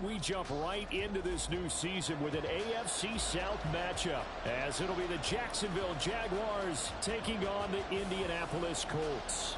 We jump right into this new season with an AFC South matchup, as it'll be the Jacksonville Jaguars taking on the Indianapolis Colts.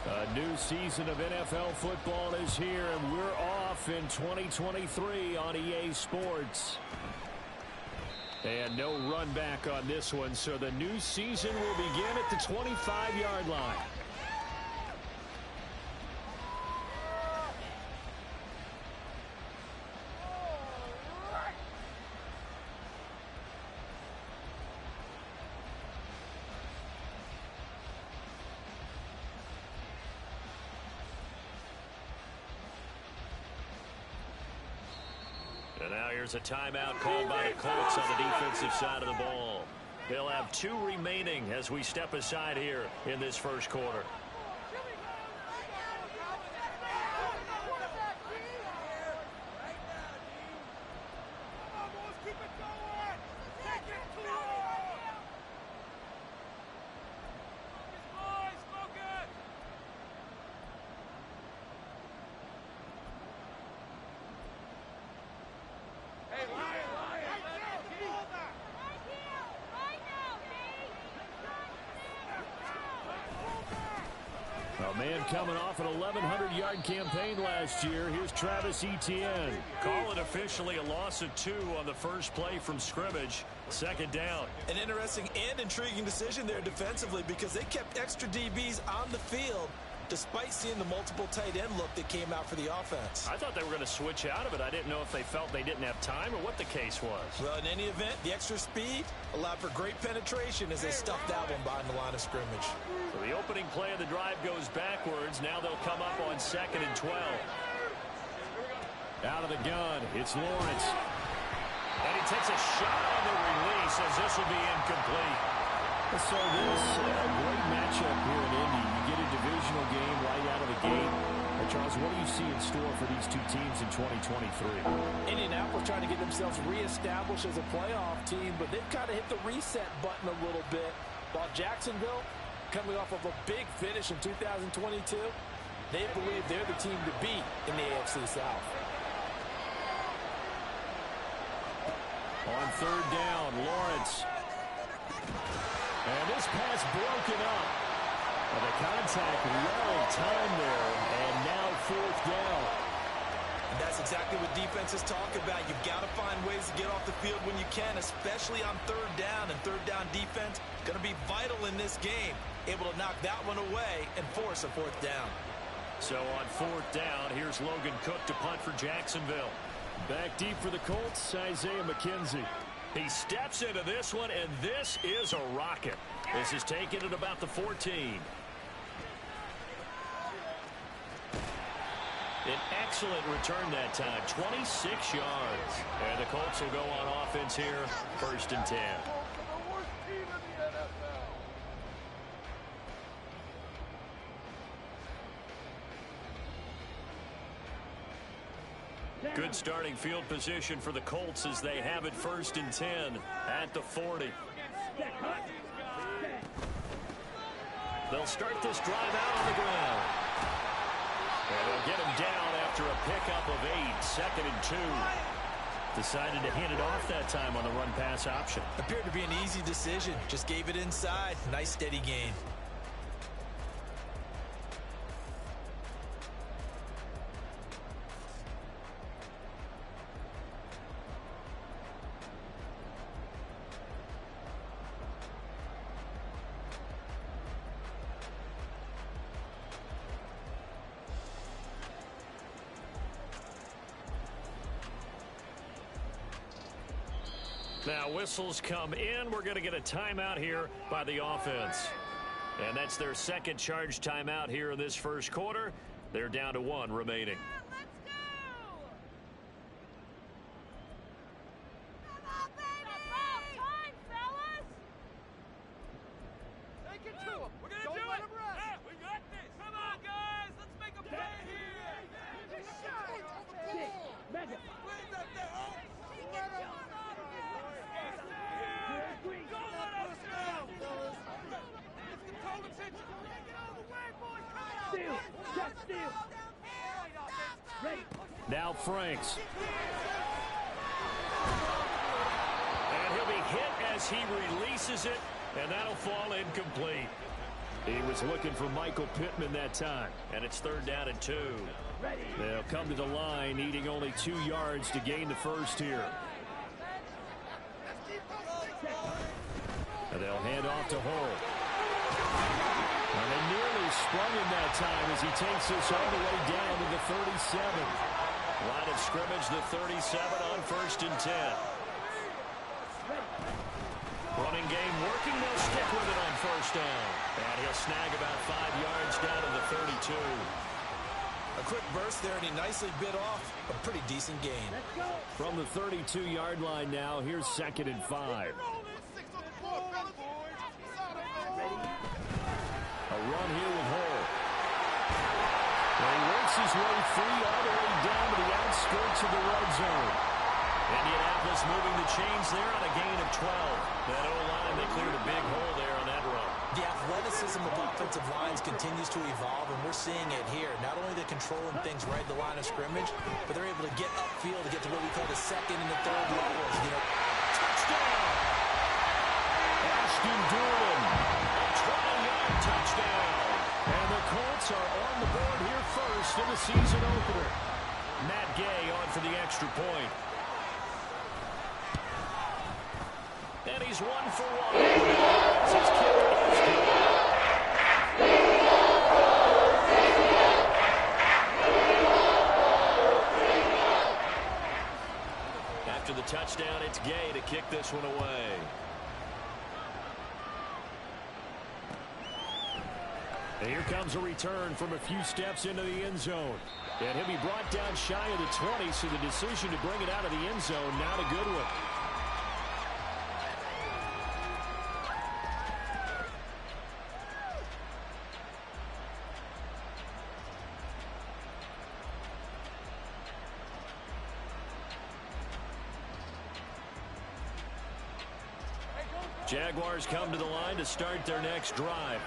A new season of NFL football is here, and we're off in 2023 on EA Sports. And no run back on this one, so the new season will begin at the 25-yard line. And now here's a timeout called by the Colts on the defensive side of the ball. They'll have 2 remaining as we step aside here in this first quarter. A man coming off an 1,100-yard campaign last year. Here's Travis Etienne. Call it officially a loss of 2 on the first play from scrimmage. Second down. An interesting and intriguing decision there defensively, because they kept extra DBs on the field despite seeing the multiple tight end look that came out for the offense. I thought they were going to switch out of it. I didn't know if they felt they didn't have time or what the case was. Well, in any event, the extra speed allowed for great penetration as they stuffed that one behind the line of scrimmage. So the opening play of the drive goes backwards. Now they'll come up on 2nd and 12. Out of the gun, it's Lawrence. And he takes a shot on the release as this will be incomplete. So this a great matchup here in Indy. You get a divisional game right out of the gate. And Charles, what do you see in store for these two teams in 2023? Indianapolis trying to get themselves reestablished as a playoff team, but they've kind of hit the reset button a little bit. While Jacksonville, coming off of a big finish in 2022, they believe they're the team to beat in the AFC South. On 3rd down, Lawrence. And this pass broken up. Well, the contact well timed there, and now 4th down. And that's exactly what defenses talk about. You've got to find ways to get off the field when you can, especially on 3rd down. And 3rd down defense going to be vital in this game. Able to knock that one away and force a 4th down. So on 4th down, here's Logan Cook to punt for Jacksonville. Back deep for the Colts, Isaiah McKenzie. He steps into this one, and this is a rocket. This is taken at about the 14. An excellent return that time, 26 yards. And the Colts will go on offense here, 1st and 10. Good starting field position for the Colts as they have it 1st and 10 at the 40. They'll start this drive out on the ground. And they'll get him down after a pickup of 8, 2nd and 2. Decided to hand it off that time on the run-pass option. Appeared to be an easy decision. Just gave it inside. Nice steady gain. Now whistles come in. We're going to get a timeout here by the offense. And that's their 2nd charge timeout here in this first quarter. They're down to 1 remaining. Now Franks. And he'll be hit as he releases it, and that'll fall incomplete. He was looking for Michael Pittman that time, and it's 3rd down and 2. They'll come to the line, needing only 2 yards to gain the first here. And they'll hand off to Hull. And they nearly sprung him that time as he takes this all the way down to the 37. Line of scrimmage, the 37 on 1st and 10. Running game working. They'll stick with it on 1st down. And he'll snag about 5 yards down to the 32. A quick burst there, and he nicely bit off a pretty decent gain. From the 32-yard line now, here's 2nd and 5. A run here with Hull. And he works his way free all the way down to the outskirts of the red zone. Indianapolis moving the chains there on a gain of 12. That O-line, they cleared a big hole there on that run. The athleticism of offensive lines continues to evolve, and we're seeing it here. Not only they're controlling things right at the line of scrimmage, but they're able to get upfield to get to what we call the 2nd and the 3rd levels. Touchdown! Ashton Doolin, a 20-yard touchdown. And the Colts are on the board here first in the season opener. Matt Gay on for the extra point. And he's 1 for 1. His kick is good. After the touchdown, it's Gay to kick this one away. And here comes a return from a few steps into the end zone. And he'll be brought down shy of the 20, so the decision to bring it out of the end zone, not a good one. Jaguars come to the line to start their next drive.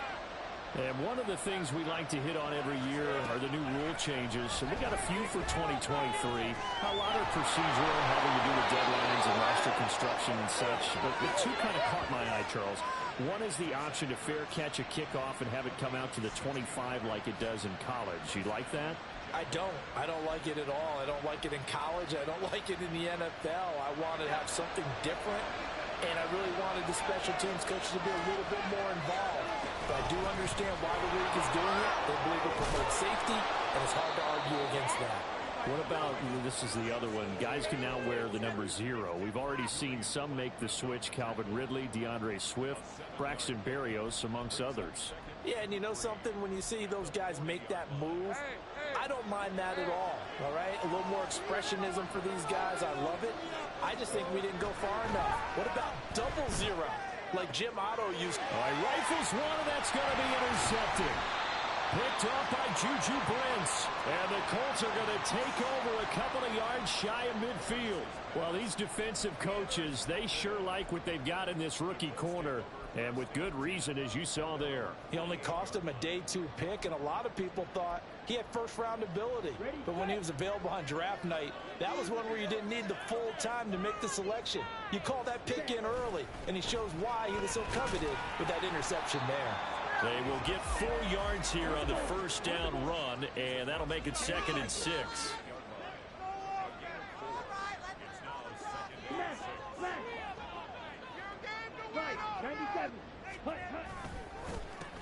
And one of the things we like to hit on every year are the new rule changes. And we got a few for 2023. A lot are procedural, having to do with deadlines and roster construction and such. But the two kind of caught my eye, Charles. One is the option to fair catch a kickoff and have it come out to the 25 like it does in college. You like that? I don't like it at all. I don't like it in college. I don't like it in the NFL. I want to have something different. And I really wanted the special teams coaches to be a little bit more involved. But I do understand why the league is doing it. They believe it promotes safety, and it's hard to argue against that. What about, this is the other one, guys can now wear the number 0. We've already seen some make the switch, Calvin Ridley, DeAndre Swift, Braxton Berrios, amongst others. Yeah, and you know something? When you see those guys make that move, I don't mind that at all right? A little more expressionism for these guys. I love it. I just think we didn't go far enough. What about 0-0, like Jim Otto used? All right, rifles one, and that's going to be intercepted. Picked off by Juju Brents. And the Colts are going to take over a couple of yards shy of midfield. Well, these defensive coaches, they sure like what they've got in this rookie corner. And with good reason, as you saw there. He only cost him a day 2 pick, and a lot of people thought he had first-round ability. But when he was available on draft night, that was one where you didn't need the full time to make the selection. You call that pick in early, and he shows why he was so coveted with that interception there. They will get 4 yards here on the first down run, and that'll make it 2nd and 6.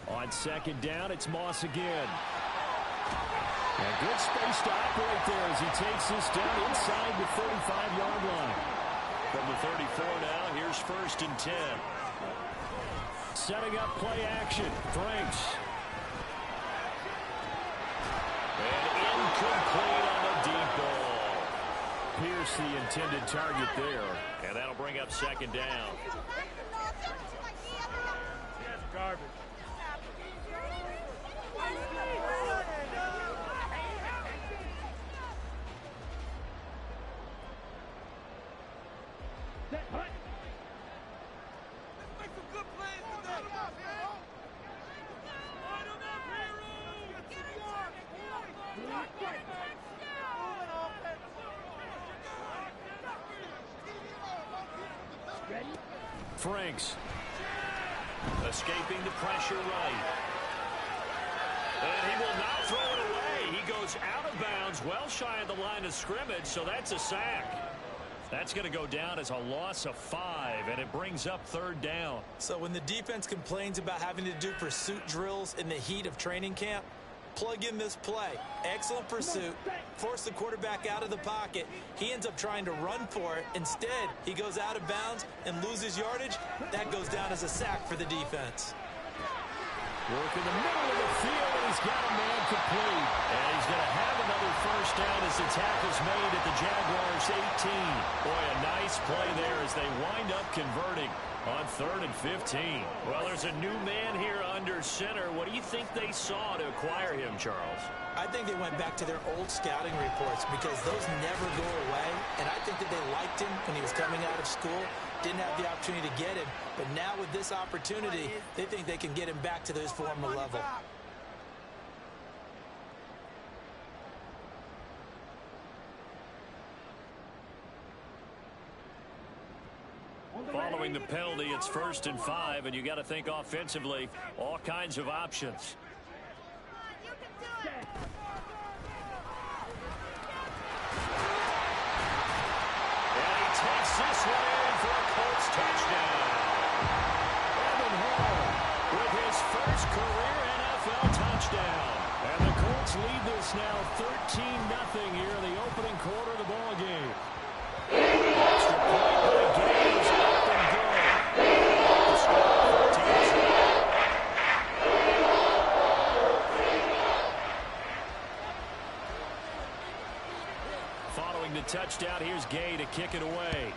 On 2nd down, it's Moss again. And good space to operate there as he takes this down inside the 35-yard line. From the 34 now, here's 1st and 10. Setting up play action. Franks. And incomplete on the deep ball. Pierce the intended target there. And that'll bring up 2nd down. Garbage. Franks. Escaping the pressure right. And he will not throw it away. He goes out of bounds, well shy of the line of scrimmage, so that's a sack. That's going to go down as a loss of 5, and it brings up 3rd down. So when the defense complains about having to do pursuit drills in the heat of training camp, plug in this play. Excellent pursuit. Force the quarterback out of the pocket. He ends up trying to run for it. Instead, he goes out of bounds and loses yardage. That goes down as a sack for the defense. Work in the middle of the field, and he's got a man complete. And he's going to have another 1st down as the tackle's made at the Jaguars' 18. Boy, a nice play there as they wind up converting on 3rd and 15. Well, there's a new man here under center. What do you think they saw to acquire him, Charles? I think they went back to their old scouting reports because those never go away. And I think that they liked him when he was coming out of school. Didn't have the opportunity to get him. But now with this opportunity, they think they can get him back to his former level. Following the penalty, it's 1st and 5, and you got to think offensively, all kinds of options. And he takes this one in for a Colts touchdown. Evan Hall with his first career NFL touchdown. And the Colts lead this now 13-0 here in the opening quarter of the ball game. Extra point by Gaines, up and good. The score 14-0. Following the touchdown, here's Gay to kick it away.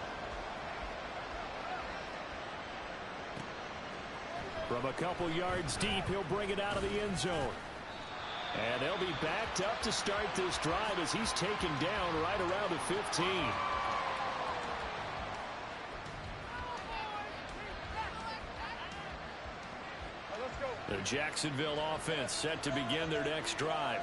From a couple yards deep, he'll bring it out of the end zone. And they'll be backed up to start this drive as he's taken down right around the 15. The Jacksonville offense set to begin their next drive.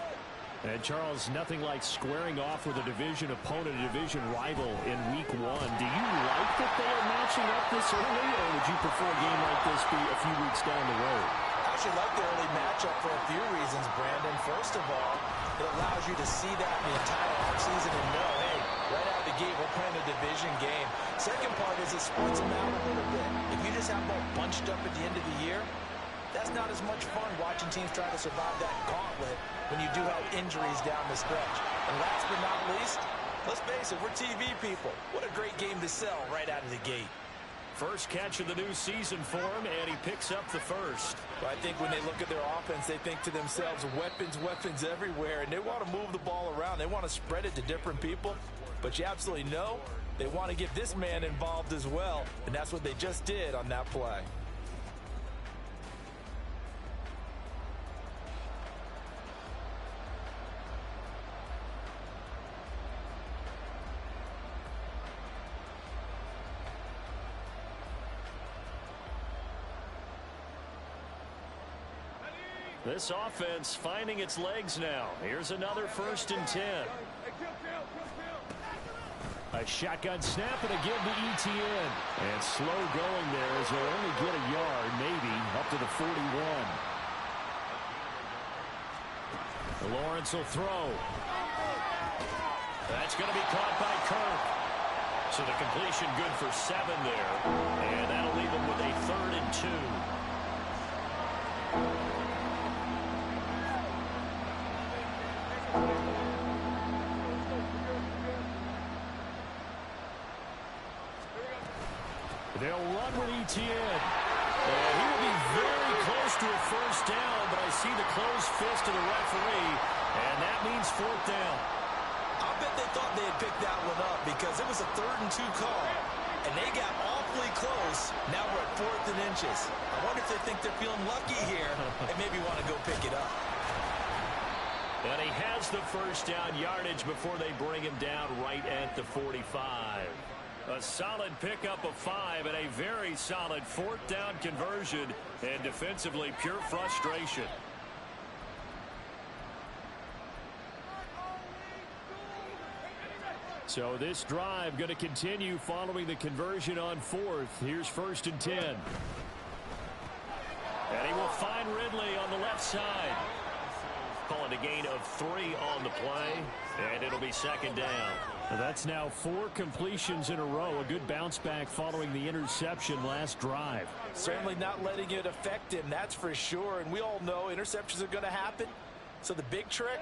And Charles, nothing like squaring off with a division opponent, a division rival in week 1. Do you like that they are matching up this early, or would you prefer a game like this be a few weeks down the road? I actually like the early matchup for a few reasons, Brandon. First of all, it allows you to see that in the entire offseason and know, hey, right out of the gate, we're playing a division game. Second part is it spreads them out a little bit. If you just have them all bunched up at the end of the year, that's not as much fun watching teams try to survive that gauntlet when you do have injuries down the stretch. And last but not least, let's face it, we're TV people. What a great game to sell right out of the gate. First catch of the new season for him, and he picks up the first. Well, I think when they look at their offense, they think to themselves, weapons, weapons everywhere, and they want to move the ball around. They want to spread it to different people, but you absolutely know they want to get this man involved as well, and that's what they just did on that play. This offense finding its legs now. Here's another 1st and 10. A shotgun snap and a give to Etienne. And slow going there as he'll only get a yard, maybe, up to the 41. Lawrence will throw. That's going to be caught by Kirk. So the completion good for 7 there. And that'll leave him with a 3rd and 2. They'll run with Etienne. And he will be very close to a 1st down, but I see the closed fist of the referee, and that means 4th down. I bet they thought they had picked that one up because it was a 3rd and 2 call, and they got awfully close. Now we're at 4th and inches. I wonder if they think they're feeling lucky here and maybe want to go pick it up. And he has the 1st down yardage before they bring him down right at the 45. A solid pickup of 5 and a very solid 4th down conversion, and defensively pure frustration. So this drive going to continue following the conversion on fourth. Here's 1st and 10. And he will find Ridley on the left side. Calling a gain of 3 on the play, and it'll be 2nd down. That's now 4 completions in a row. A good bounce back following the interception last drive. Certainly not letting it affect him, that's for sure. And we all know interceptions are going to happen. So the big trick,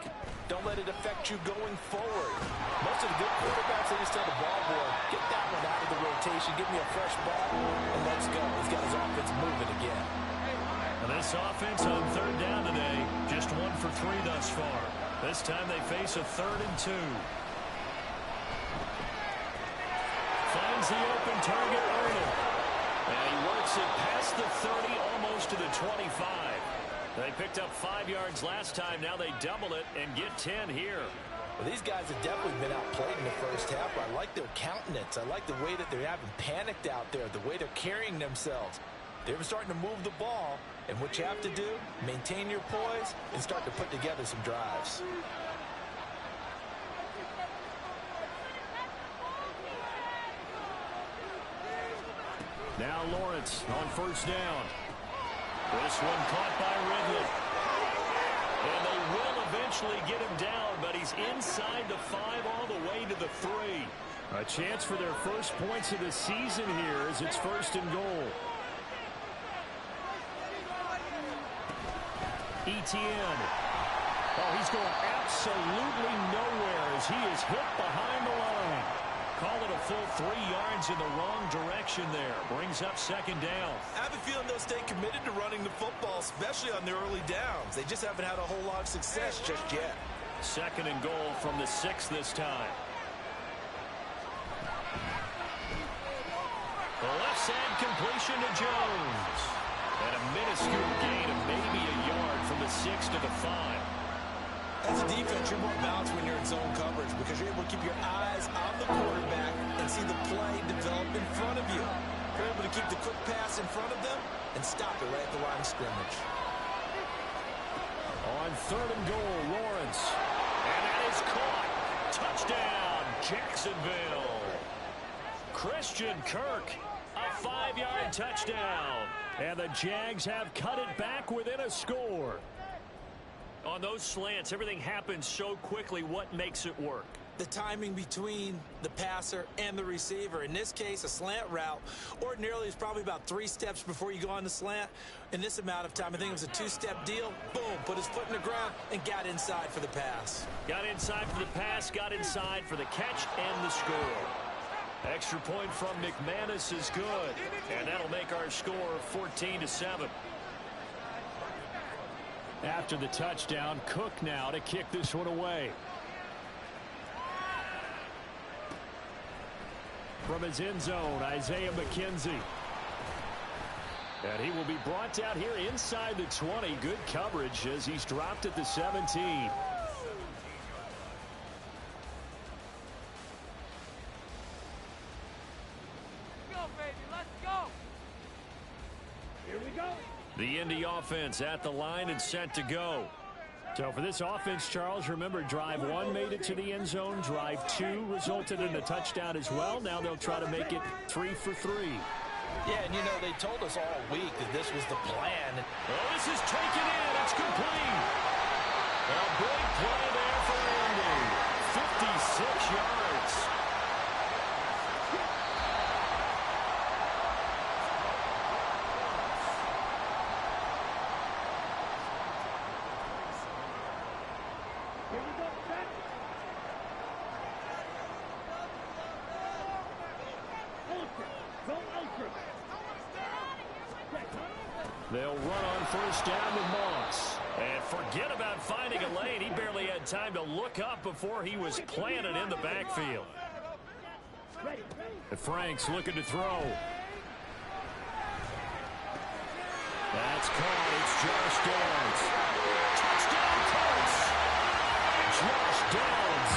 don't let it affect you going forward. Most of the good quarterbacks, they just tell the ball boy, get that one out of the rotation, give me a fresh ball, and let's go. He's got his offense moving again. And this offense on 3rd down today, just 1 for 3 thus far. This time they face a 3rd and 2. Finds the open target early. And he works it past the 30, almost to the 25. They picked up 5 yards last time. Now they double it and get 10 here. Well, these guys have definitely been outplayed in the first half. I like their countenance. I like the way that they're having panicked out there, the way they're carrying themselves. They're starting to move the ball, and what you have to do, maintain your poise and start to put together some drives. Now Lawrence on 1st down. This one caught by Ridley. And they will eventually get him down, but he's inside the 5 all the way to the 3. A chance for their first points of the season here as it's 1st and goal. Etienne. Oh, he's going absolutely nowhere as he is hit behind the line. Call it a full 3 yards in the wrong direction there. Brings up 2nd down. I have a feeling they'll stay committed to running the football, especially on their early downs. They just haven't had a whole lot of success just yet. 2nd and goal from the 6 this time. The left side completion to Jones. And a minuscule gain of maybe a yard from the 6 to the 5. As a defense, you're more balanced when you're in zone coverage because you're able to keep your eyes on the quarterback and see the play develop in front of you. You're able to keep the quick pass in front of them and stop it right at the line of scrimmage. On 3rd and goal, Lawrence. And that is caught. Touchdown, Jacksonville. Christian Kirk, a 5-yard touchdown. And the Jags have cut it back within a score. On those slants, everything happens so quickly. What makes it work? The timing between the passer and the receiver. In this case, a slant route ordinarily is probably about 3 steps before you go on the slant. In this amount of time, I think it was a 2-step deal. Boom, put his foot in the ground and got inside for the pass. Got inside for the pass, got inside for the catch and the score. Extra point from McManus is good, and that'll make our score 14-7. After the touchdown, Cook now to kick this one away. From his end zone, Isaiah McKenzie. And he will be brought out here inside the 20. Good coverage as he's dropped at the 17. The Indy offense at the line and set to go. So for this offense, Charles, remember drive 1 made it to the end zone. Drive 2 resulted in a touchdown as well. Now they'll try to make it 3 for 3. Yeah, and you know, they told us all week that this was the plan. Oh, this is taken in. It's complete. A big play there for Indy. 56 yards. They'll run on 1st down with Moss. And forget about finding a lane. He barely had time to look up before he was planted in the backfield. Frank's looking to throw. That's caught. It's Josh Downs. Touchdown Colts. Josh Downs.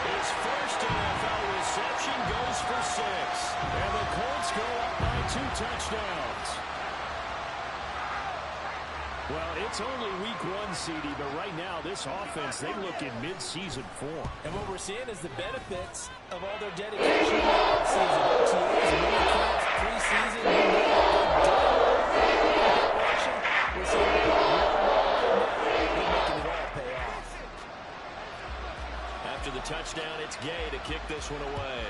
His first NFL reception goes for 6. And the Colts go up by 2 touchdowns. Well, it's only week 1, CD, but right now this offense, they look in mid-season form. And what we're seeing is the benefits of all their dedication in the offseason. OTAs, mini camps, preseason, you know what they've done. We're seeing it go they're making it all pay off. After the touchdown, it's Gay to kick this one away.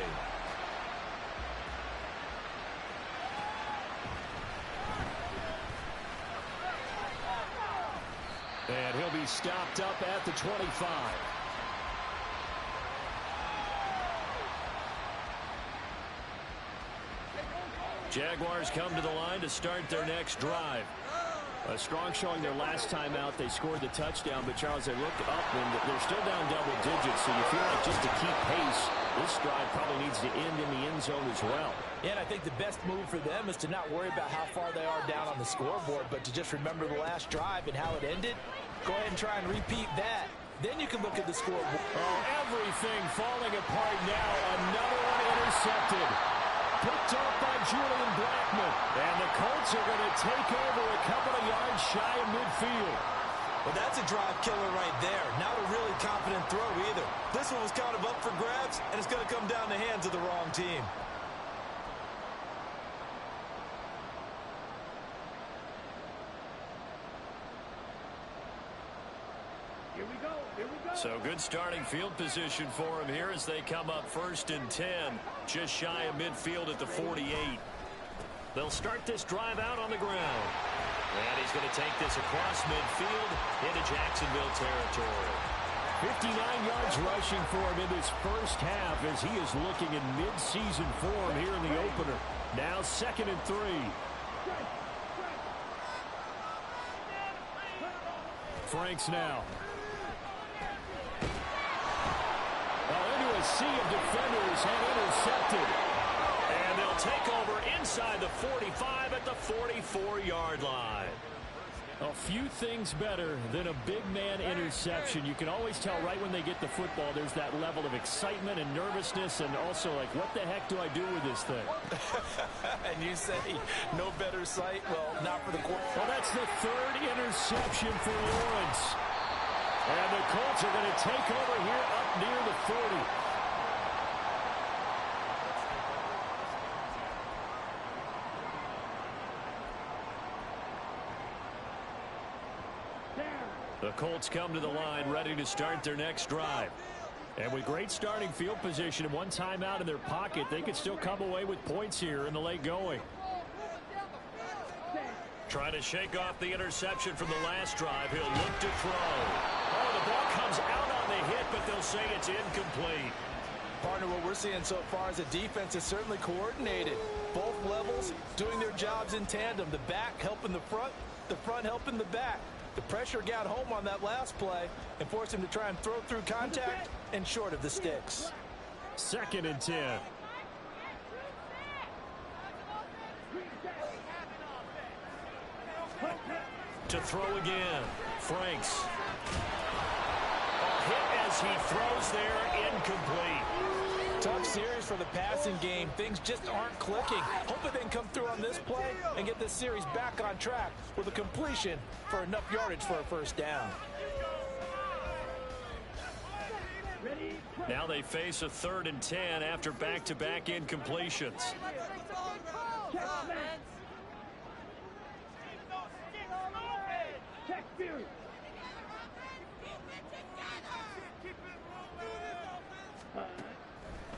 And he'll be stopped up at the 25. Jaguars come to the line to start their next drive. A strong showing their last time out. They scored the touchdown, but Charles, they looked up and they're still down double digits, so you feel like just to keep pace, this drive probably needs to end in the end zone as well. Yeah, and I think the best move for them is to not worry about how far they are down on the scoreboard, but to just remember the last drive and how it ended. Go ahead and try and repeat that. Then you can look at the scoreboard. Oh, everything falling apart now. Another one intercepted. Picked up by Julian Blackman. And the Colts are going to take over a couple of yards shy of midfield. Well, that's a drive killer right there. Not a really confident throw either. This one was kind of up for grabs, and it's going to come down the hands of the wrong team. So good starting field position for him here as they come up 1st and 10, just shy of midfield at the 48. They'll start this drive out on the ground. And he's going to take this across midfield into Jacksonville territory. 59 yards rushing for him in this first half as he is looking in mid-season form here in the opener. Now 2nd and 3. Franks now. Into a sea of defenders and intercepted. And they'll take over inside the 45 at the 44-yard line. A few things better than a big man interception. You can always tell right when they get the football, there's that level of excitement and nervousness and also like, what the heck do I do with this thing? And you say, no better sight? Well, not for the quarterback. Well, that's the 3rd interception for Lawrence. And the Colts are going to take over here up near the 40. The Colts come to the line ready to start their next drive. And with great starting field position and one timeout in their pocket, they could still come away with points here in the late going. Trying to shake off the interception from the last drive. He'll look to throw. Oh, the ball comes out on the hit, but they'll say it's incomplete. Partner, what we're seeing so far is the defense is certainly coordinated. Both levels doing their jobs in tandem. The back helping the front helping the back. The pressure got home on that last play and forced him to try and throw through contact and short of the sticks. 2nd and 10. To throw again. Franks. A hit as he throws there, incomplete. Tough series for the passing game. Things just aren't clicking. Hoping they can come through on this play and get this series back on track with a completion for enough yardage for a first down. Now they face a 3rd and 10 after back-to-back incompletions.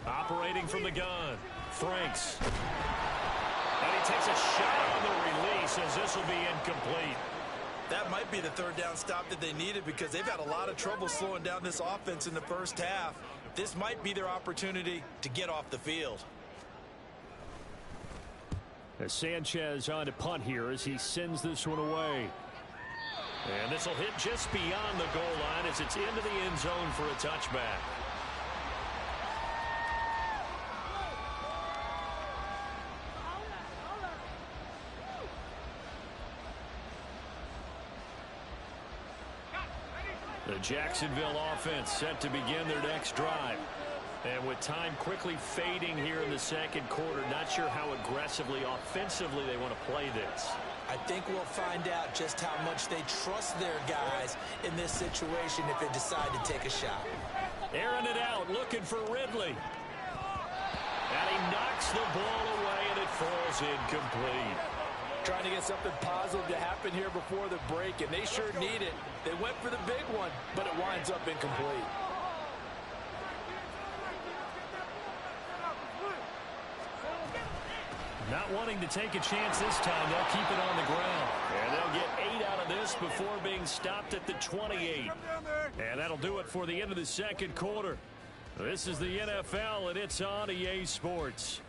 Operating from the gun, Franks. And he takes a shot on the release as this will be incomplete. That might be the 3rd down stop that they needed because they've had a lot of trouble slowing down this offense in the first half. This might be their opportunity to get off the field. As Sanchez on to punt here as he sends this one away. And this will hit just beyond the goal line as it's into the end zone for a touchback. The Jacksonville offense set to begin their next drive. And with time quickly fading here in the second quarter, not sure how aggressively, offensively they want to play this. I think we'll find out just how much they trust their guys in this situation if they decide to take a shot. Airing it out, looking for Ridley. And he knocks the ball away, and it falls incomplete. Trying to get something positive to happen here before the break, and they sure need it. They went for the big one, but it winds up incomplete. Not wanting to take a chance this time, they'll keep it on the ground. And they'll get 8 out of this before being stopped at the 28. And that'll do it for the end of the second quarter. This is the NFL, and it's on EA Sports.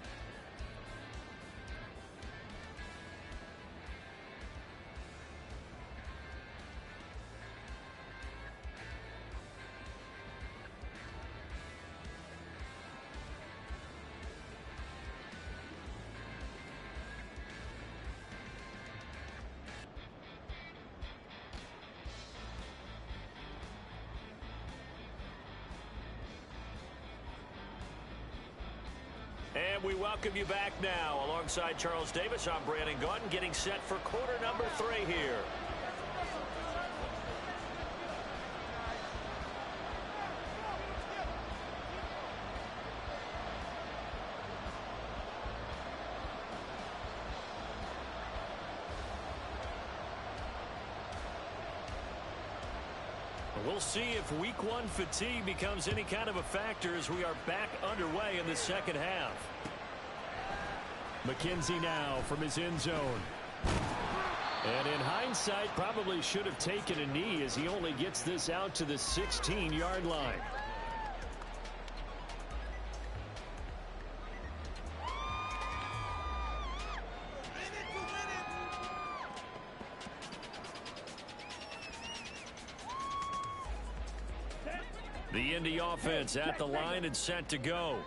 And we welcome you back now. Alongside Charles Davis, I'm Brandon Gaudin, getting set for quarter number 3 here. We'll see if week 1 fatigue becomes any kind of a factor as we are back underway in the second half. McKenzie now from his end zone. And in hindsight, probably should have taken a knee as he only gets this out to the 16-yard line. The Indy offense at the line and set to go.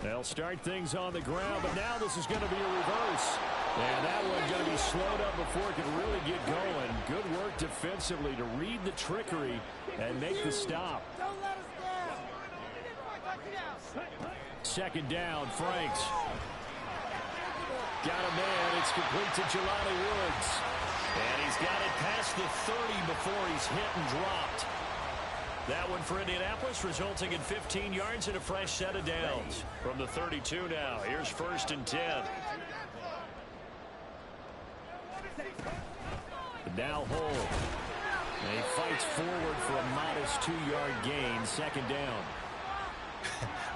They'll start things on the ground, but now this is going to be a reverse. And that one's going to be slowed up before it can really get going. Good work defensively to read the trickery and make the stop. Second down, Franks. Got a man. It's complete to Jelani Woods. And he's got it past the 30 before he's hit and dropped. That one for Indianapolis, resulting in 15 yards and a fresh set of downs. From the 32 now, here's 1st and 10. Now Hull. And he fights forward for a modest 2-yard gain, second down.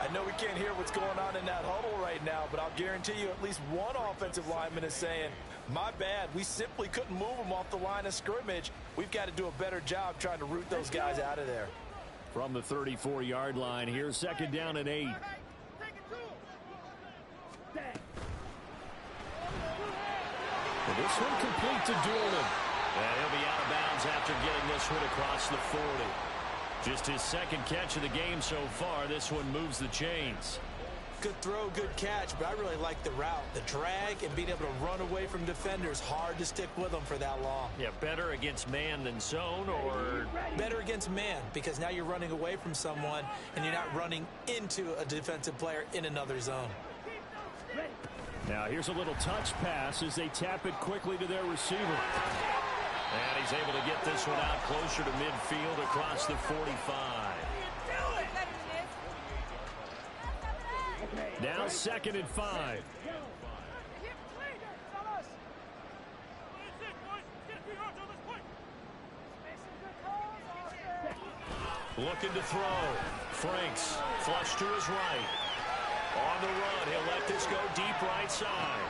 I know we can't hear what's going on in that huddle right now, but I'll guarantee you at least one offensive lineman is saying, my bad, we simply couldn't move them off the line of scrimmage. We've got to do a better job trying to root those guys out of there. From the 34-yard line, here's second down and 8. Well, this one complete to Doolin. And he'll be out of bounds after getting this one across the 40. Just his second catch of the game so far. This one moves the chains. Good throw, good catch, but I really like the route. The drag and being able to run away from defenders. Hard to stick with them for that long. Yeah, better against man than zone, or? Better against man, because now you're running away from someone and you're not running into a defensive player in another zone. Now here's a little touch pass as they tap it quickly to their receiver. And he's able to get this one out closer to midfield across the 45. Now 2nd and 5. Looking to throw. Franks flush to his right. On the run, he'll let this go deep right side.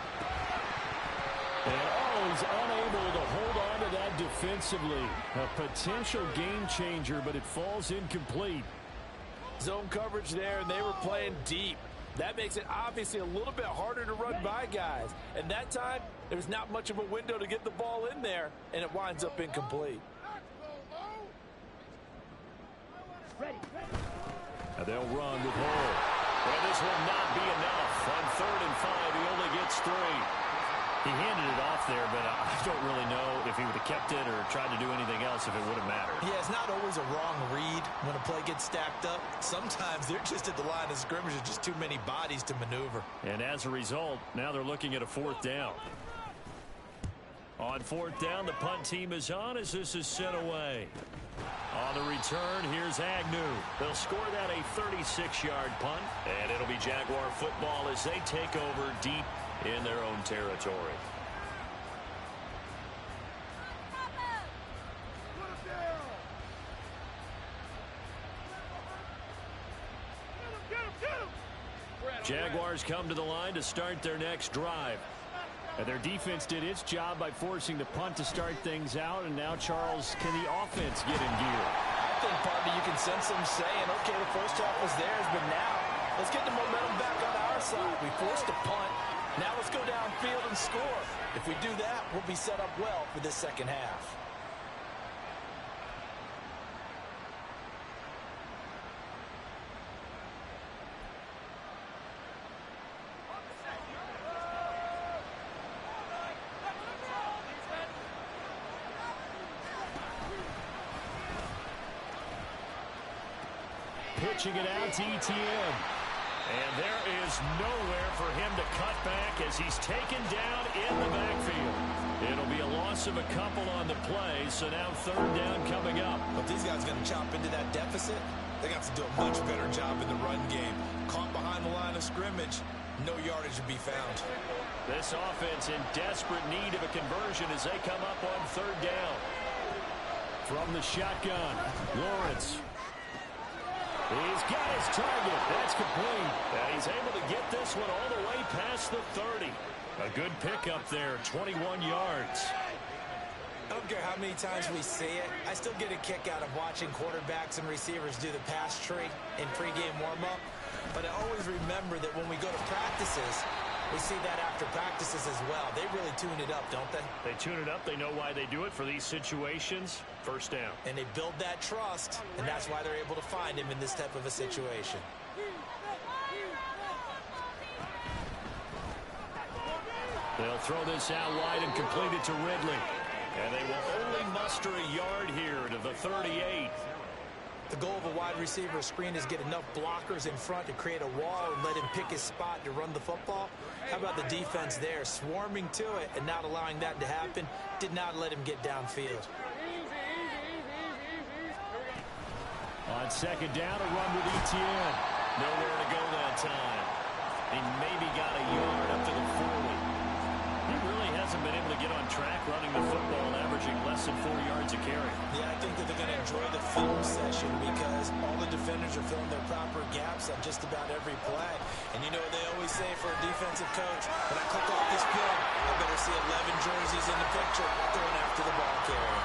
And he's unable to hold on to that defensively. A potential game changer, but it falls incomplete. Zone coverage there, and they were playing deep. That makes it obviously a little bit harder to run by guys. And that time, there was not much of a window to get the ball in there, and it winds up incomplete. And they'll run with Hull. And this will not be enough. On 3rd and 5, he only gets 3. He handed it off there, but I don't really know if he would have kept it or tried to do anything else if it would have mattered. Yeah, it's not always a wrong read when a play gets stacked up. Sometimes they're just at the line of scrimmage. There's just too many bodies to maneuver. And as a result, now they're looking at a 4th down. On 4th down, the punt team is on as this is sent away. On the return, here's Agnew. They'll score that a 36-yard punt, and it'll be Jaguar football as they take over deep in their own territory. Jaguars come to the line to start their next drive. And their defense did its job by forcing the punt to start things out, and now, Charles, can the offense get in gear? I think, partner, you can sense them saying, okay, the first half was theirs, but now let's get the momentum back on our side. We forced a punt. Now let's go downfield and score. If we do that, we'll be set up well for this second half. Pitching it out to ETN. And there is nowhere for him to cut back as he's taken down in the backfield. It'll be a loss of a couple on the play, so now 3rd down coming up. But these guys are going to chop into that deficit. They got to do a much better job in the run game. Caught behind the line of scrimmage, no yardage to be found. This offense in desperate need of a conversion as they come up on 3rd down. From the shotgun, Lawrence. He's got his target. That's complete. And he's able to get this one all the way past the 30. A good pickup there, 21 yards. I don't care how many times we see it. I still get a kick out of watching quarterbacks and receivers do the pass tree in pregame warm-up. But I always remember that when we go to practices, we see that after practices as well. They really tune it up, don't they? They tune it up. They know why they do it for these situations. 1st down. And they build that trust, and that's why they're able to find him in this type of a situation. They'll throw this out wide and complete it to Ridley. And they will only muster a yard here to the 38. The goal of a wide receiver screen is get enough blockers in front to create a wall and let him pick his spot to run the football. How about the defense there, swarming to it and not allowing that to happen? Did not let him get downfield. On 2nd down, a run with ETN. Nowhere to go that time. He maybe got a yard up to the 40. He really hasn't been able to get on track running the football, averaging less than 4 yards a carry. Yeah, I think that they're going to enjoy the film session because all the defenders are filling their proper gaps on just about every play. And you know what they always say for a defensive coach? When I click off this film, I better see 11 jerseys in the picture going after the ball carrier.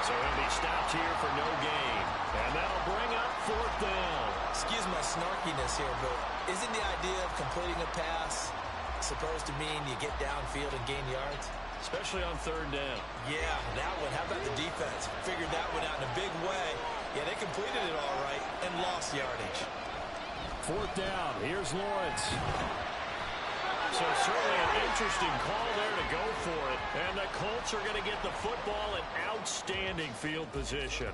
So he'll be stopped here for no gain. And that'll bring up 4th down. Excuse my snarkiness here, but isn't the idea of completing a pass supposed to mean you get downfield and gain yards? Especially on 3rd down. Yeah, that one. How about the defense? Figured that one out in a big way. Yeah, they completed it all right and lost yardage. 4th down. Here's Lawrence. So certainly an interesting call there to go for it. And the Colts are going to get the football in outstanding field position.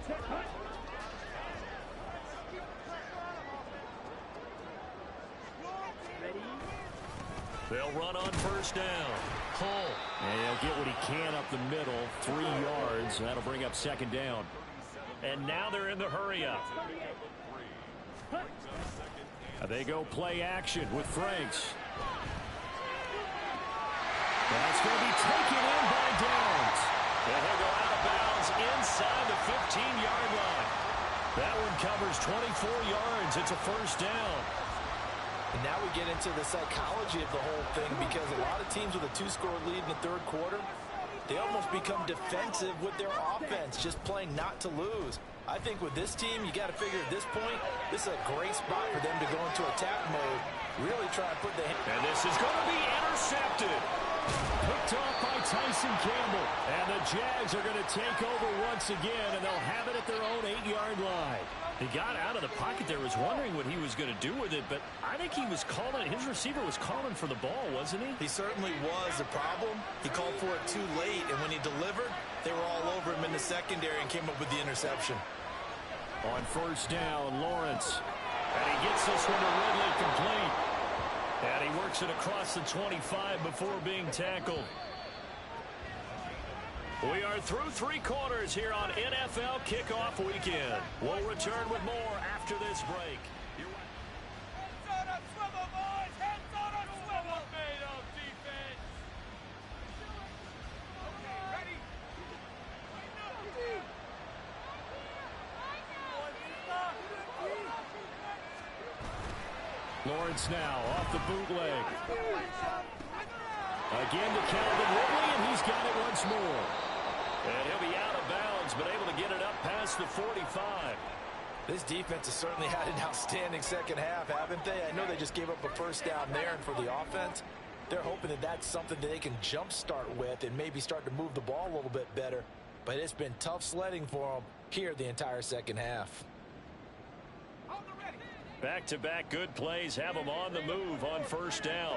They'll run on 1st down. Hull. And he'll get what he can up the middle. 3 yards. That'll bring up 2nd down. And now they're in the hurry-up. They go play action with Franks. That's going to be taken in by Downs. And he'll go out of bounds inside the 15-yard line. That one covers 24 yards. It's a 1st down. And now we get into the psychology of the whole thing because a lot of teams with a 2-score lead in the 3rd quarter, they almost become defensive with their offense, just playing not to lose. I think with this team, you got to figure at this point, this is a great spot for them to go into attack mode, really try to put the... And this is going to be intercepted. Picked off by Tyson Campbell. And the Jags are going to take over once again, and they'll have it at their own 8-yard line. He got out of the pocket there, was wondering what he was going to do with it, but I think he was calling it. His receiver was calling for the ball, wasn't he? He certainly was. The problem, he called for it too late, and when he delivered, they were all over him in the secondary and came up with the interception. On first down, Lawrence. And he gets this one to Ridley complete. And he works it across the 25 before being tackled. We are through 3 quarters here on NFL Kickoff Weekend. We'll return with more after this break. Heads on a swivel, boys! Heads on a swivel! Made of defense! Okay, ready? Lawrence now off the bootleg. Again to Calvin Ridley, and he's got it once more. And he'll be out of bounds, but able to get it up past the 45. This defense has certainly had an outstanding second half, haven't they? I know they just gave up a first down there, and for the offense, they're hoping that that's something that they can jumpstart with and maybe start to move the ball a little bit better. But it's been tough sledding for them here the entire second half. Back-to-back good plays have them on the move on first down.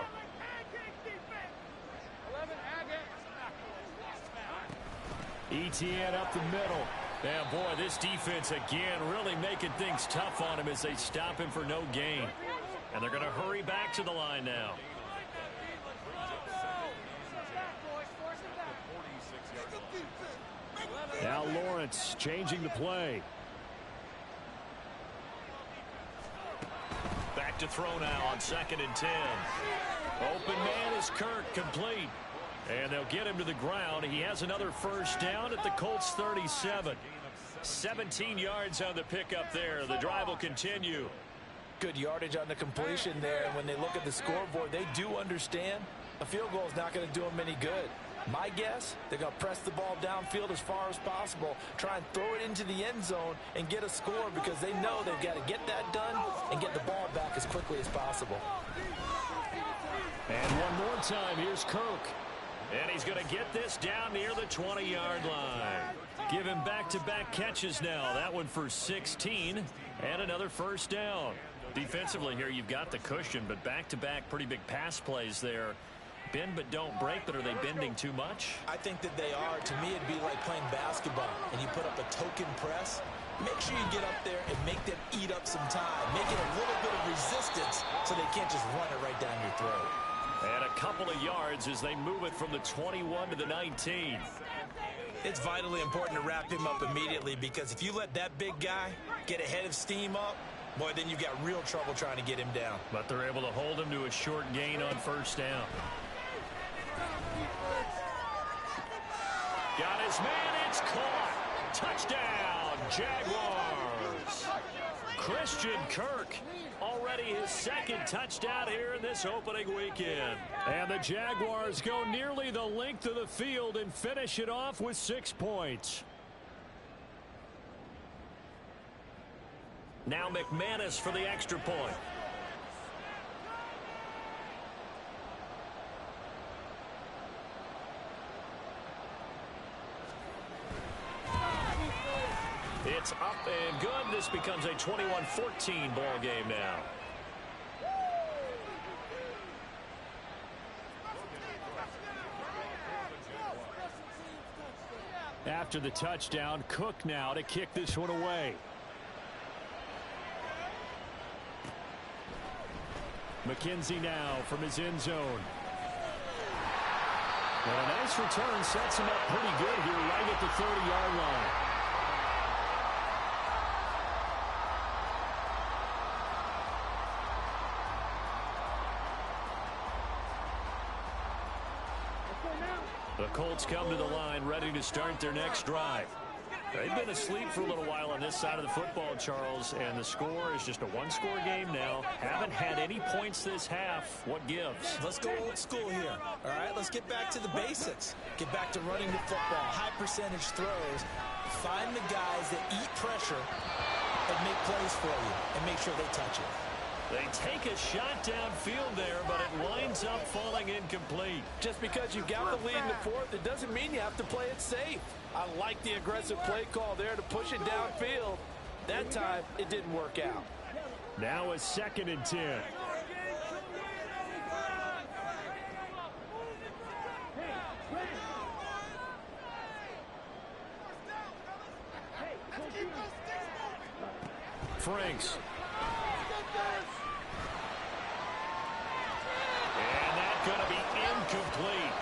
ETN up the middle. And boy, this defense again really making things tough on him as they stop him for no gain. And they're going to hurry back to the line now. Now Lawrence changing the play. Back to throw now on 2nd and 10. Open man is Kirk, complete. And they'll get him to the ground. He has another first down at the Colts 37. 17 yards on the pickup there. The drive will continue. Good yardage on the completion there. And when they look at the scoreboard, they do understand a field goal is not going to do them any good. My guess, they're going to press the ball downfield as far as possible, try and throw it into the end zone and get a score because they know they've got to get that done and get the ball back as quickly as possible. And one more time, here's Kirk. And he's going to get this down near the 20-yard line. Give him back-to-back catches now. That one for 16 and another first down. Defensively here, you've got the cushion, but back-to-back pretty big pass plays there. Bend but don't break, but are they bending too much? I think that they are. To me, it'd be like playing basketball, and you put up a token press. Make sure you get up there and make them eat up some time. Make it a little bit of resistance so they can't just run it right down your throat. And a couple of yards as they move it from the 21 to the 19. It's vitally important to wrap him up immediately because if you let that big guy get a head of steam up, boy, then you've got real trouble trying to get him down. But they're able to hold him to a short gain on first down. Got his man, it's caught. Touchdown, Jaguars. Christian Kirk, already his 2nd touchdown here in this opening weekend. And the Jaguars go nearly the length of the field and finish it off with 6 points. Now McManus for the extra point. It's up and good. This becomes a 21-14 ball game now. After the touchdown, Cook now to kick this one away. McKenzie now from his end zone. And a nice return sets him up pretty good here right at the 30-yard line. The Colts come to the line ready to start their next drive. They've been asleep for a little while on this side of the football, Charles, and the score is just a one-score game now. Haven't had any points this half. What gives? Let's go old school here. All right, let's get back to the basics. Get back to running the football, high percentage throws. Find the guys that eat pressure and make plays for you and make sure they touch it. They take a shot downfield there, but it winds up falling incomplete. Just because you got the lead in the fourth, it doesn't mean you have to play it safe. I like the aggressive play call there to push it downfield. That time, it didn't work out. Now a 2nd and 10. Franks. And that's going to be incomplete.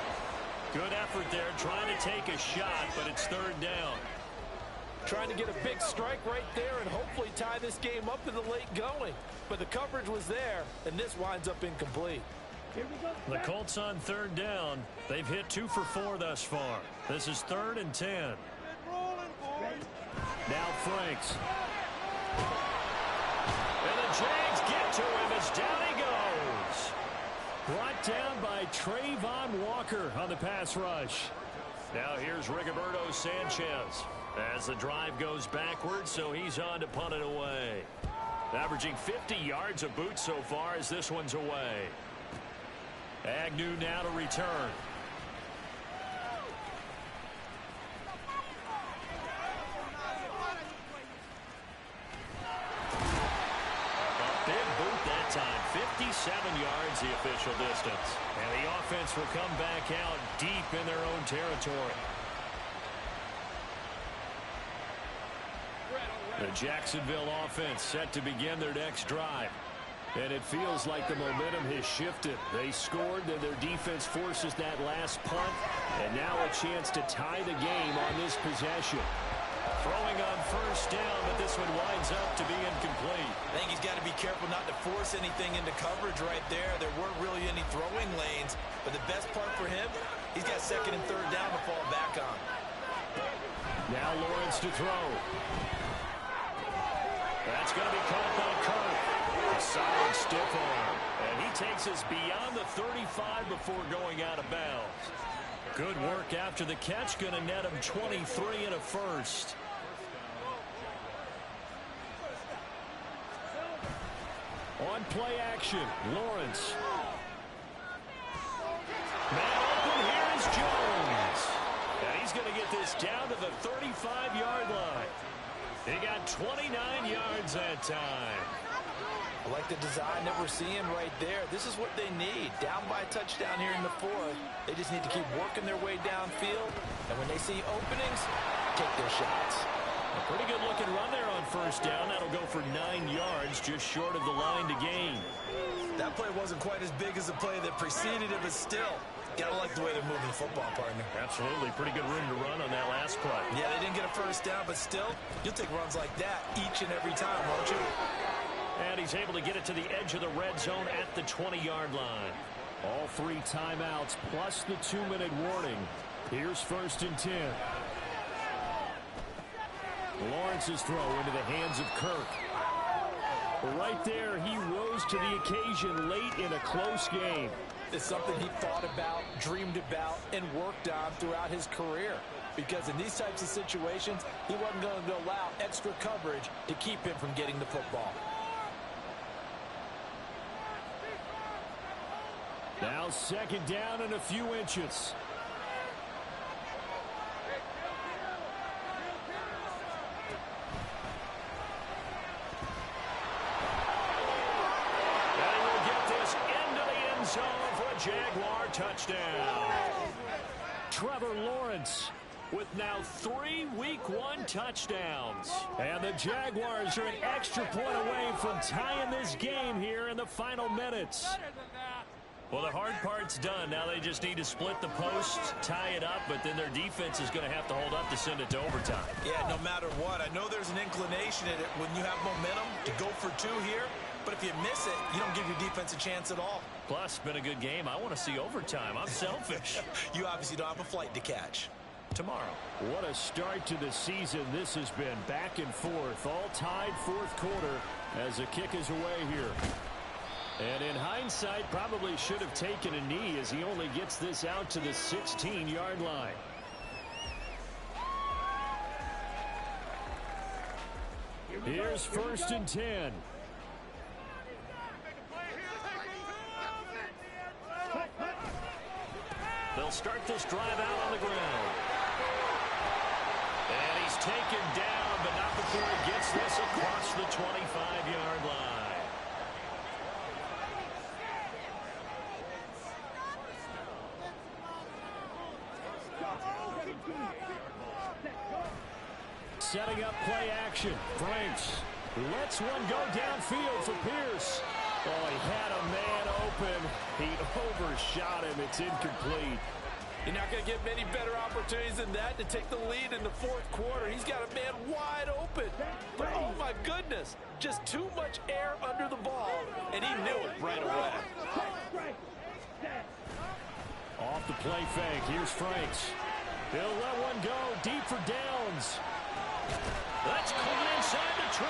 Good effort there, trying to take a shot, but it's 3rd down. Trying to get a big strike right there and hopefully tie this game up in the late going. But the coverage was there, and this winds up incomplete. The Colts on 3rd down. They've hit 2 for 4 thus far. This is 3rd and 10. Now Franks. And the Jags get to him as down he goes. Brought down by Trayvon Walker on the pass rush. Now here's Rigoberto Sanchez as the drive goes backwards, so he's on to punt it away. Averaging 50 yards a boot so far as this one's away. Agnew now to return. Time 57 yards the official distance, and the offense will come back out deep in their own territory. The Jacksonville offense set to begin their next drive, and it feels like the momentum has shifted. They scored, then their defense forces that last punt, and now a chance to tie the game on this possession. Throwing on 1st down, but this one winds up to be incomplete. I think he's got to be careful not to force anything into coverage right there. There weren't really any throwing lanes, but the best part for him, he's got 2nd and 3rd down to fall back on. Now Lawrence to throw. That's going to be caught by Kirk. A solid stiff arm, and he takes us beyond the 35 before going out of bounds. Good work after the catch, going to net him 23 and a first. On play action, Lawrence. Man open, here is Jones. And he's going to get this down to the 35-yard line. He got 29 yards that time. I like the design that we're seeing right there. This is what they need. Down by a touchdown here in the fourth. They just need to keep working their way downfield. And when they see openings, take their shots. A pretty good looking run there on 1st down. That'll go for 9 yards, just short of the line to gain. That play wasn't quite as big as the play that preceded it, but still, gotta like the way they're moving the football, partner. Absolutely. Pretty good room to run on that last play. Yeah, they didn't get a 1st down, but still, you'll take runs like that each and every time, won't you? And he's able to get it to the edge of the red zone at the 20-yard line. All 3 timeouts plus the 2-minute warning. Here's 1st and 10. Lawrence's throw into the hands of Kirk. Right there, he rose to the occasion late in a close game. It's something he thought about, dreamed about, and worked on throughout his career. Because in these types of situations, he wasn't going to allow extra coverage to keep him from getting the football. Now 2nd down and a few inches. And he will get this into the end zone for a Jaguar touchdown. Trevor Lawrence with now 3 Week 1 touchdowns. And the Jaguars are an extra point away from tying this game here in the final minutes. Well, the hard part's done. Now they just need to split the posts, tie it up, but then their defense is going to have to hold up to send it to overtime. Yeah, no matter what. I know there's an inclination in it when you have momentum to go for 2 here, but if you miss it, you don't give your defense a chance at all. Plus, been a good game. I want to see overtime. I'm selfish. You obviously don't have a flight to catch. Tomorrow. What a start to the season this has been. Back and forth, all tied 4th quarter as the kick is away here. And in hindsight, probably should have taken a knee as he only gets this out to the 16-yard line. Here's 1st and 10. this drive out on the ground. And he's taken down, but not before he gets this across the 25-yard line. Setting up play action. Franks lets one go downfield for Pierce. Oh, he had a man open. He overshot him. It's incomplete. You're not going to get many better opportunities than that to take the lead in the fourth quarter. He's got a man wide open. But, oh, my goodness, just too much air under the ball, and he knew it right away. Off the play fake. Here's Franks. He'll let one go deep for Downs. That's caught inside the 20.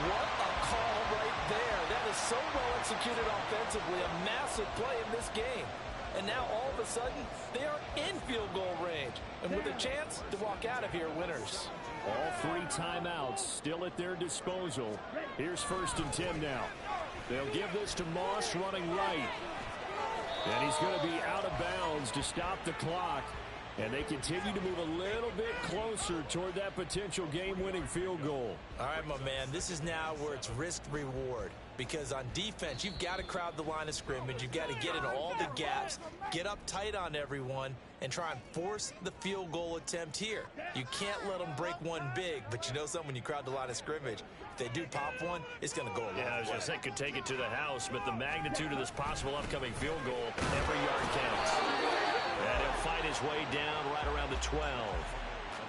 What a call right there. That is so well executed offensively. A massive play in this game. And now all of a sudden, they are in field goal range. And with a chance to walk out of here winners. All three timeouts still at their disposal. Here's 1st and 10 now. They'll give this to Moss running right. And he's going to be out of bounds to stop the clock. And they continue to move a little bit closer toward that potential game-winning field goal. All right, my man, this is now where it's risk-reward. Because on defense, you've got to crowd the line of scrimmage. You've got to get in all the gaps, get up tight on everyone, and try and force the field goal attempt here. You can't let them break one big, but you know something, when you crowd the line of scrimmage, if they do pop one, it's going to go a long way. Yeah, I was going to say could take it to the house, but the magnitude of this possible upcoming field goal, every yard counts. And he'll fight his way down right around the 12.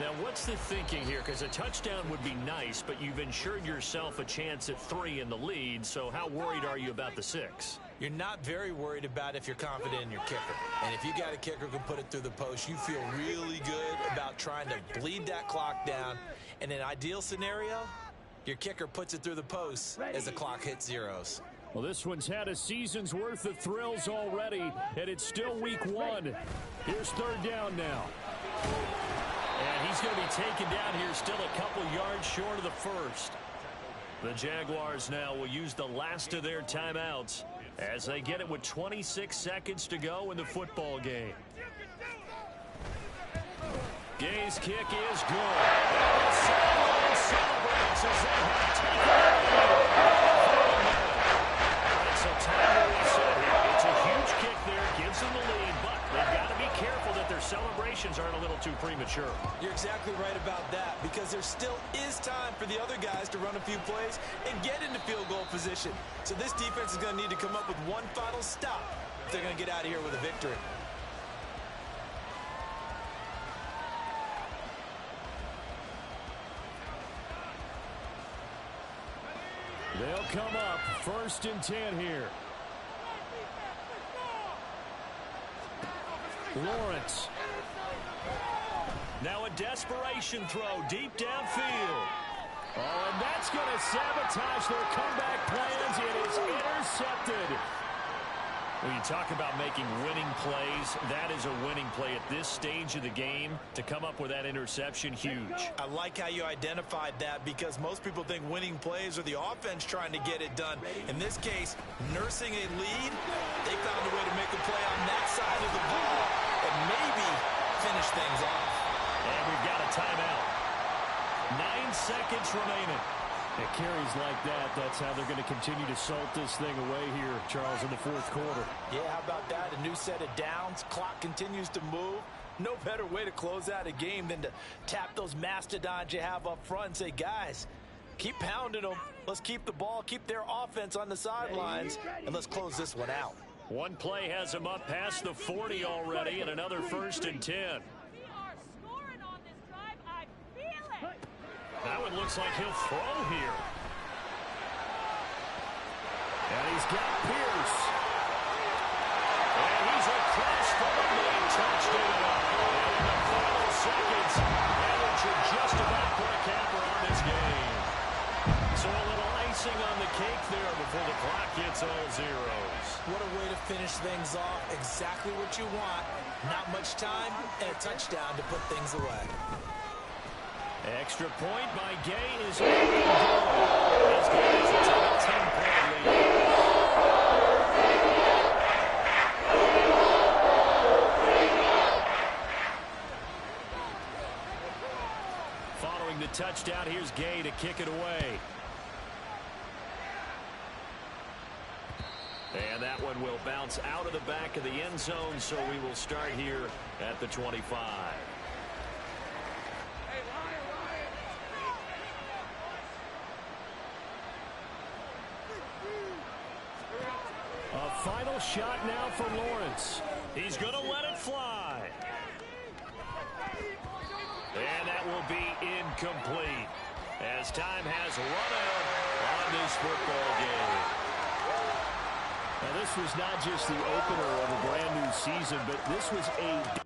Now, what's the thinking here? Because a touchdown would be nice, but you've ensured yourself a chance at 3 in the lead, so how worried are you about the 6? You're not very worried about if you're confident in your kicker. And if you got a kicker who can put it through the post, you feel really good about trying to bleed that clock down. In an ideal scenario, your kicker puts it through the post as the clock hits zeros. Well, this one's had a season's worth of thrills already, and it's still week 1. Here's 3rd down now. And he's going to be taken down here still a couple yards short of the 1st. The Jaguars now will use the last of their timeouts as they get it with 26 seconds to go in the football game. Gay's kick is good. Sideline celebrates as they have taken it. So time to reset here. It's a huge kick there. Gives them the lead, but they've got to be careful that their celebrations aren't a little too premature. You're exactly right about that, because there still is time for the other guys to run a few plays and get into field goal position. So this defense is going to need to come up with one final stop if they're going to get out of here with a victory. They'll come up 1st and 10 here. Lawrence. Now a desperation throw deep downfield. Oh, and that's going to sabotage their comeback plans. It is intercepted. When you talk about making winning plays, that is a winning play at this stage of the game. To come up with that interception, huge. I like how you identified that, because most people think winning plays are the offense trying to get it done. In this case, nursing a lead, they found a way to make a play on that side of the ball and maybe finish things off. And we've got a timeout. 9 seconds remaining. It carries like that. That's how they're going to continue to salt this thing away here, Charles, in the 4th quarter. Yeah, how about that? A new set of downs. Clock continues to move. No better way to close out a game than to tap those mastodons you have up front and say, guys, keep pounding them. Let's keep the ball, keep their offense on the sidelines, and let's close this one out. One play has them up past the 40 already, and another 1st and 10. That one looks like he'll throw here. And he's got Pierce. And he's across for the main touchdown. And in the final seconds, Edwards should just about put a capper on this game. So a little icing on the cake there before the clock hits all zeros. What a way to finish things off. Exactly what you want. Not much time and a touchdown to put things away. Extra point by Gay is in. These guys will take a 10-point lead. Following the touchdown, here's Gay to kick it away. And that one will bounce out of the back of the end zone, so we will start here at the 25. A final shot now for Lawrence. He's going to let it fly. And that will be incomplete as time has run out on this football game. Now, this was not just the opener of a brand new season, but this was a